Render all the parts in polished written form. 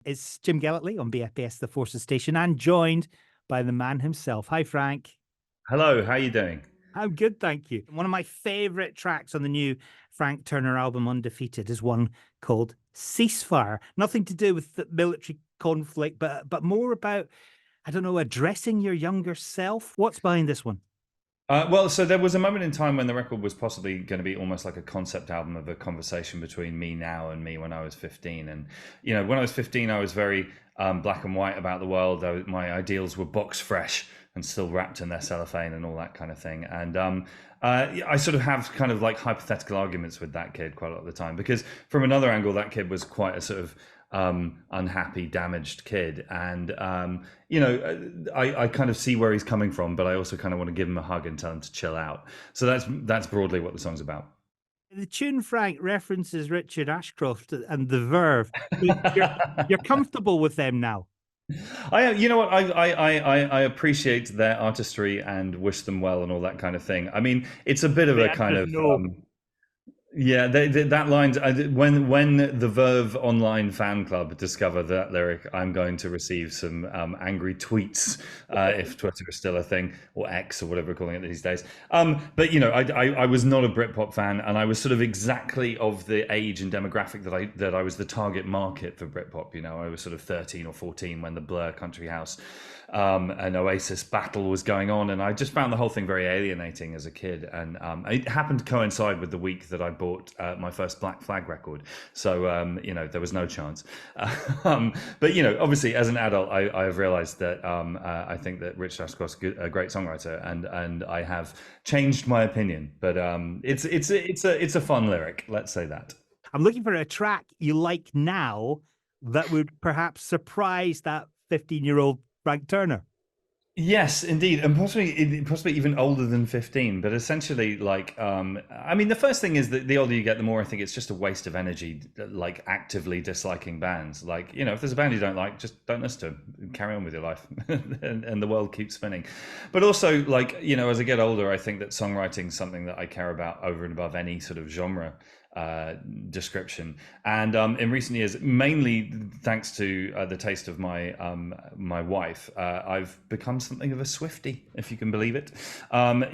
It's Jim Gellatly on BFBS, The Forces Station, and joined by the man himself. Hi, Frank. Hello, how you doing? I'm good, thank you. One of my favorite tracks on the new Frank Turner album, Undefeated, is one called Ceasefire. Nothing to do with the military conflict, but more about, I don't know, addressing your younger self. What's behind this one? So there was a moment in time when the record was possibly going to be almost like a concept album of a conversation between me now and me when I was 15. And, when I was 15, I was very black and white about the world. My ideals were box fresh and still wrapped in their cellophane and all that kind of thing. And I sort of have kind of like hypothetical arguments with that kid quite a lot of the time, because from another angle, that kid was quite a sort of unhappy, damaged kid. And, I kind of see where he's coming from, but I also kind of want to give him a hug and tell him to chill out. So that's broadly what the song's about. The tune, Frank, references Richard Ashcroft and the Verve. You're comfortable with them now. You know what, I appreciate their artistry and wish them well and all that kind of thing. I mean, it's a bit of a The kind answer's of no. yeah, that line, when the Verve online fan club discover that lyric, I'm going to receive some angry tweets if Twitter is still a thing, or X or whatever we're calling it these days. But I was not a Brit Pop fan, and I was sort of exactly of the age and demographic that I was the target market for Brit Pop. I was sort of 13 or 14 when the Blur Country House and Oasis battle was going on, and I just found the whole thing very alienating as a kid. And it happened to coincide with the week that I bought my first Black Flag record, so there was no chance. But obviously, as an adult, I have realised that I think that Rich Ashcroft's a great songwriter, and I have changed my opinion. But it's a fun lyric, let's say that. I'm looking for a track you like now that would perhaps surprise that 15-year-old Frank Turner. Yes, indeed, and possibly even older than 15. But essentially, like, I mean, the first thing is that the older you get, the more I think it's just a waste of energy, like actively disliking bands. Like, if there's a band you don't like, just don't listen to them. Carry on with your life, and the world keeps spinning. But also, like, as I get older, I think that songwriting is something that I care about over and above any sort of genre description. And in recent years, mainly thanks to the taste of my wife, I've become something of a Swiftie, if you can believe it. And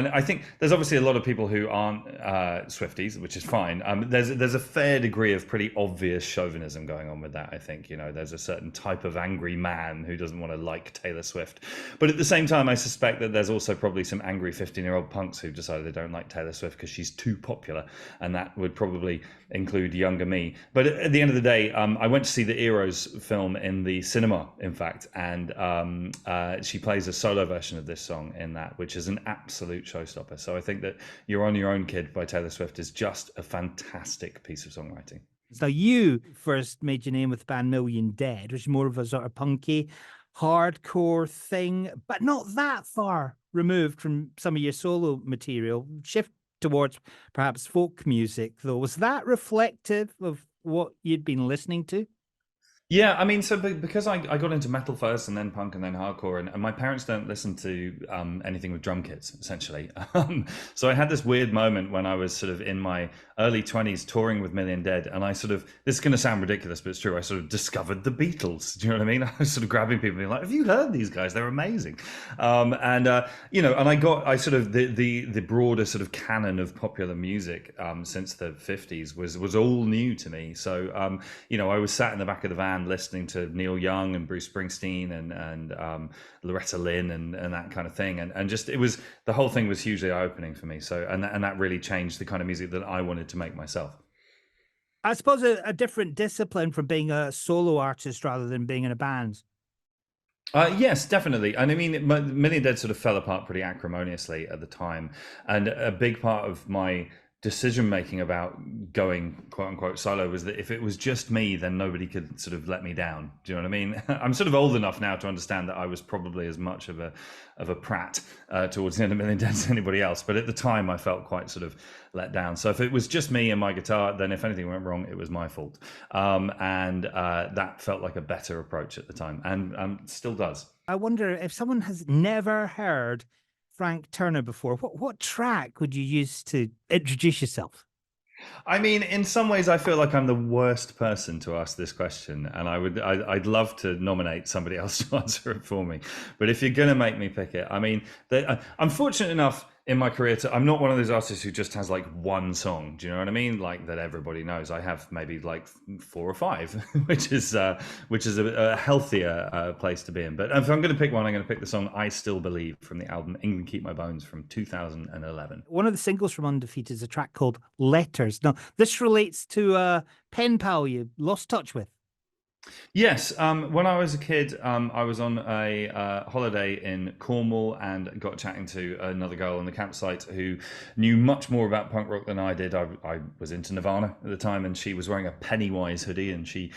I think there's obviously a lot of people who aren't Swifties, which is fine. There's a fair degree of pretty obvious chauvinism going on with that. I think there's a certain type of angry man who doesn't want to like Taylor Swift, but at the same time, I suspect that there's also probably some angry 15-year-old punks who've decided they don't like Taylor Swift because she's too popular, and that would probably include younger me. But at the end of the day, I went to see the Eros film in the cinema, in fact, and she plays a solo version of this song in that, which is an absolute showstopper. So I think that You're On Your Own, Kid by Taylor Swift is just a fantastic piece of songwriting. So you first made your name with the band Million Dead, which is more of a sort of punky, hardcore thing, but not that far removed from some of your solo material. Shift towards perhaps folk music, though. Was that reflective of what you'd been listening to? Yeah, I mean, so because I got into metal first and then punk and then hardcore, and my parents don't listen to anything with drum kits, essentially. So I had this weird moment when I was sort of in my early 20s touring with Million Dead, and this is going to sound ridiculous, but it's true, I sort of discovered the Beatles. Do you know what I mean? I was sort of grabbing people and being like, have you heard these guys? They're amazing. And I sort of, the broader sort of canon of popular music since the 50s was all new to me. So, I was sat in the back of the van listening to Neil Young and Bruce Springsteen and Loretta Lynn and that kind of thing, and just the whole thing was hugely eye-opening for me. So and that really changed the kind of music that I wanted to make myself. I suppose a different discipline from being a solo artist rather than being in a band. Yes, definitely. And I mean, Million Dead sort of fell apart pretty acrimoniously at the time. And a big part of my decision making about going quote unquote solo was that if it was just me, then nobody could sort of let me down. Do you know what I mean? I'm sort of old enough now to understand that I was probably as much of a prat towards the end of Million Dead as anybody else. But at the time, I felt quite sort of let down. So if it was just me and my guitar, then if anything went wrong, it was my fault. And that felt like a better approach at the time, and still does. I wonder if someone has never heard Frank Turner before, what track would you use to introduce yourself? I mean, in some ways, I feel like I'm the worst person to ask this question, and I'd love to nominate somebody else to answer it for me. But if you're gonna make me pick it, I mean, I'm fortunate enough in my career to, I'm not one of those artists who just has like one song. Do you know what I mean? Like that everybody knows. I have maybe like four or five, which is a healthier place to be in. But if I'm going to pick one, I'm going to pick the song "I Still Believe" from the album "England Keep My Bones" from 2011. One of the singles from Undefeated is a track called Letters. Now, this relates to a pen pal you lost touch with. Yes, when I was a kid, I was on a holiday in Cornwall and got chatting to another girl on the campsite who knew much more about punk rock than I did. I was into Nirvana at the time, and she was wearing a Pennywise hoodie, and she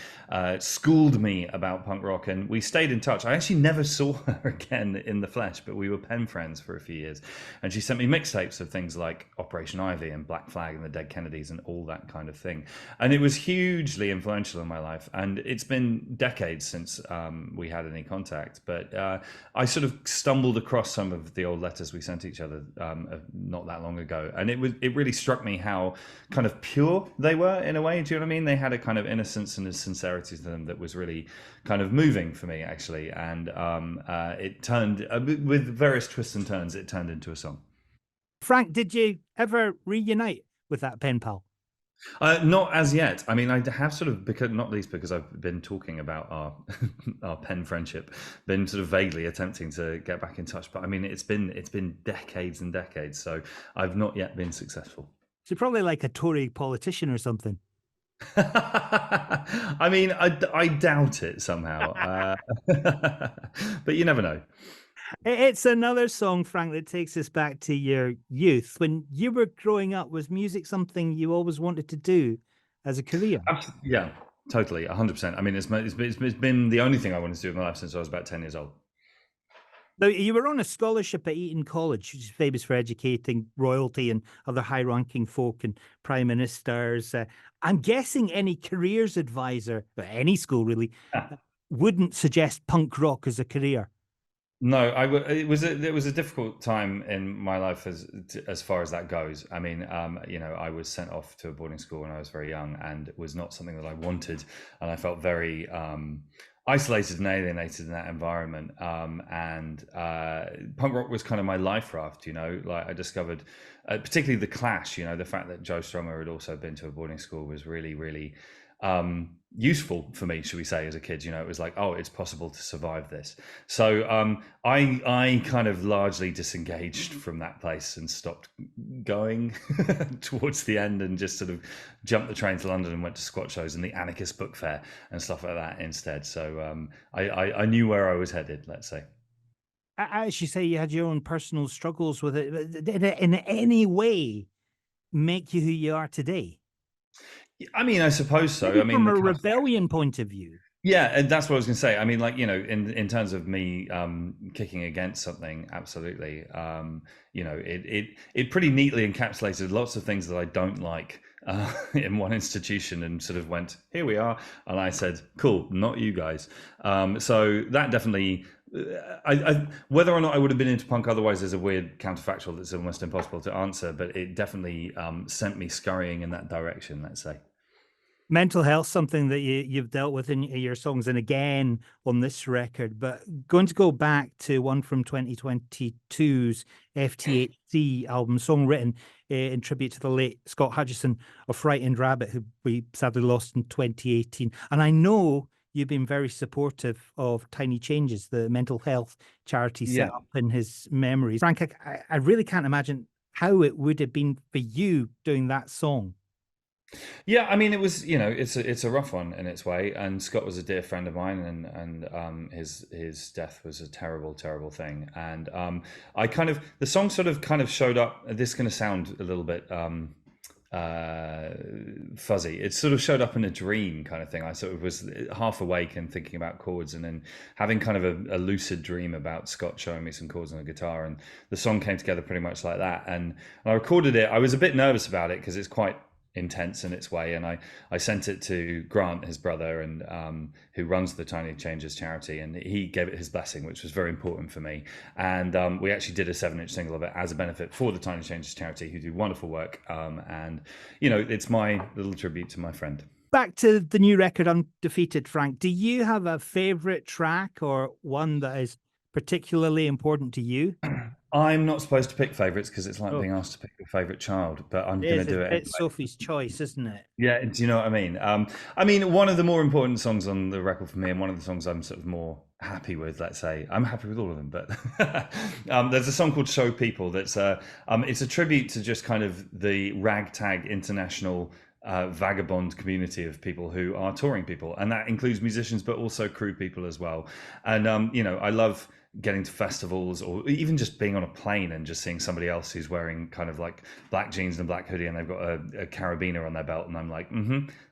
schooled me about punk rock, and we stayed in touch. I actually never saw her again in the flesh, but we were pen friends for a few years, and she sent me mixtapes of things like Operation Ivy and Black Flag and the Dead Kennedys and all that kind of thing, and it was hugely influential in my life, and it's been decades since we had any contact, but I sort of stumbled across some of the old letters we sent each other not that long ago, and it really struck me how kind of pure they were in a way. Do you know what I mean? They had a kind of innocence and a sincerity to them that was really kind of moving for me, actually, and it turned with various twists and turns. It turned into a song. Frank, did you ever reunite with that pen pal? Not as yet. I mean, I have sort of, because not least because I've been talking about our our pen friendship, been sort of vaguely attempting to get back in touch. But I mean, it's been decades and decades, so I've not yet been successful. She's probably like a Tory politician or something. I mean, I doubt it somehow, but you never know. It's another song, Frank, that takes us back to your youth. When you were growing up, was music something you always wanted to do as a career? Yeah, totally, 100%. I mean, it's been the only thing I wanted to do in my life since I was about 10 years old. Now, you were on a scholarship at Eton College, which is famous for educating royalty and other high-ranking folk and prime ministers. I'm guessing any careers advisor, or any school really, wouldn't suggest punk rock as a career. No, it was a difficult time in my life as far as that goes. I mean, you know, I was sent off to a boarding school when I was very young, and it was not something that I wanted, and I felt very isolated and alienated in that environment. And punk rock was kind of my life raft. You know, like I discovered, particularly the Clash. You know, the fact that Joe Strummer had also been to a boarding school was really, really useful for me, should we say, as a kid. You know, it was like, oh, it's possible to survive this. So I kind of largely disengaged from that place and stopped going towards the end, and just sort of jumped the train to London and went to squat shows and the Anarchist Book Fair and stuff like that instead. So I knew where I was headed, let's say. As you say, you had your own personal struggles with it. Did it in any way make you who you are today? I mean, I suppose so. Maybe I mean, from a rebellion point of view. yeah, and that's what I was going to say. I mean, like, you know, in terms of me kicking against something, absolutely. You know, it pretty neatly encapsulated lots of things that I don't like in one institution, and sort of went, here we are, and I said, cool, not you guys. So that definitely. Whether or not I would have been into punk otherwise is a weird counterfactual that's almost impossible to answer, but it definitely sent me scurrying in that direction, let's say. Mental health, something that you've dealt with in your songs, and again on this record. But going to go back to one from 2022's FT8C album, song written in tribute to the late Scott Hutchison of Frightened Rabbit, who we sadly lost in 2018. And I know you've been very supportive of Tiny Changes, the mental health charity set up in his memory. Frank, I really can't imagine how it would have been for you doing that song. Yeah, I mean, it was, you know, it's a rough one in its way, and Scott was a dear friend of mine, and his death was a terrible thing, and I kind of, the song sort of kind of showed up. This is going to sound a little bit fuzzy. It sort of showed up in a dream kind of thing. I sort of was half awake and thinking about chords, and then having kind of a lucid dream about Scott showing me some chords on the guitar, and the song came together pretty much like that. And I recorded it. I was a bit nervous about it because it's quite intense in its way. And I sent it to Grant, his brother, and who runs the Tiny Changes charity, and he gave it his blessing, which was very important for me. And we actually did a 7-inch single of it as a benefit for the Tiny Changes charity, who do wonderful work. And it's my little tribute to my friend. Back to the new record, Undefeated, Frank. Do you have a favorite track or one that is particularly important to you? I'm not supposed to pick favorites because it's like Oh, being asked to pick your favorite child, but I'm it going is. to do it anyway. It's Sophie's choice, isn't it? Yeah, do you know what I mean? I mean, one of the more important songs on the record for me, and one of the songs I'm sort of more happy with, let's say. I'm happy with all of them, but there's a song called "Show People" that's it's a tribute to just kind of the ragtag international vagabond community of people who are touring people, and that includes musicians, but also crew people as well. And I love getting to festivals, or even just being on a plane and just seeing somebody else who's wearing kind of like black jeans and a black hoodie, and they've got a carabiner on their belt, and I'm like,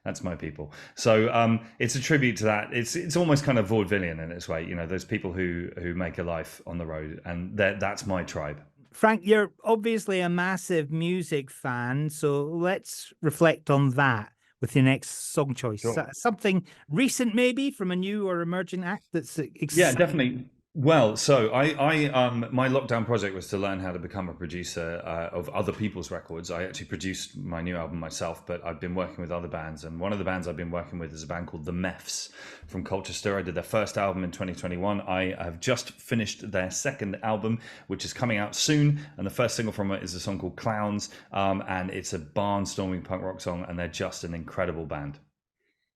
that's my people. So it's a tribute to that. It's almost kind of vaudevillian in its way, those people who make a life on the road, and that's my tribe. Frank, you're obviously a massive music fan, so let's reflect on that with your next song choice. Sure. Something recent, maybe from a new or emerging act that's exciting. Yeah, definitely. Well, so my lockdown project was to learn how to become a producer of other people's records. I actually produced my new album myself, but I've been working with other bands, and one of the bands I've been working with is a band called The Mefs from Colchester. I did their first album in 2021. I have just finished their second album, which is coming out soon, and the first single from it is a song called Clowns, and it's a barnstorming punk rock song, and they're just an incredible band.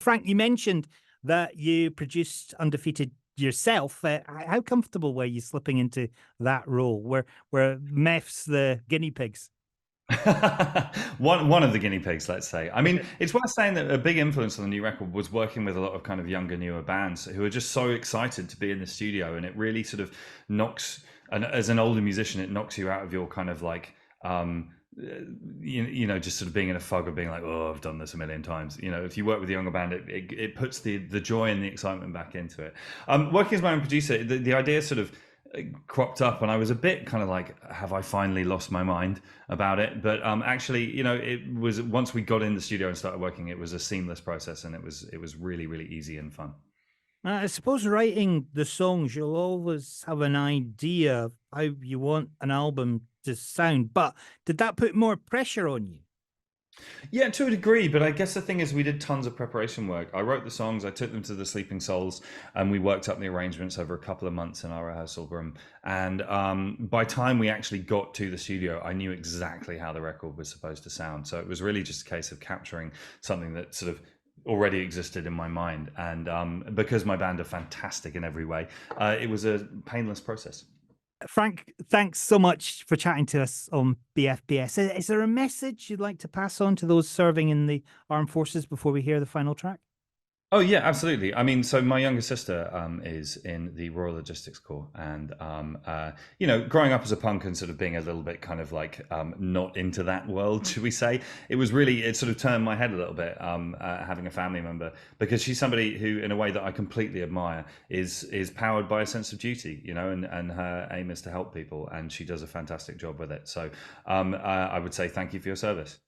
Frank, you mentioned that you produced Undefeated yourself. How comfortable were you slipping into that role? Were Mefs the guinea pigs? one of the guinea pigs, let's say. I mean, it's worth saying that a big influence on the new record was working with a lot of kind of younger, newer bands who are just so excited to be in the studio, and it really sort of knocks, and as an older musician, it knocks you out of your kind of like just sort of being in a fog of being like, oh, I've done this a million times. If you work with a younger band, it puts the joy and the excitement back into it. Working as my own producer, the idea sort of cropped up, and I was a bit kind of like, have I finally lost my mind about it? But actually, it was, once we got in the studio and started working, it was a seamless process, and it was really, really easy and fun. I suppose writing the songs, you'll always have an idea of how you want an album to sound, but did that put more pressure on you? Yeah, to a degree, but I guess the thing is we did tons of preparation work. I wrote the songs, I took them to the Sleeping Souls, and we worked up the arrangements over a couple of months in our rehearsal room. And by time we actually got to the studio, I knew exactly how the record was supposed to sound. So it was really just a case of capturing something that sort of already existed in my mind. And because my band are fantastic in every way, it was a painless process. Frank, thanks so much for chatting to us on BFBS. Is there a message you'd like to pass on to those serving in the armed forces before we hear the final track? Oh yeah, absolutely. I mean, so my younger sister is in the Royal Logistics Corps, and growing up as a punk and sort of being a little bit kind of like not into that world, should we say? It sort of turned my head a little bit having a family member, because she's somebody who, in a way that I completely admire, is powered by a sense of duty, and her aim is to help people, and she does a fantastic job with it. So I would say thank you for your service.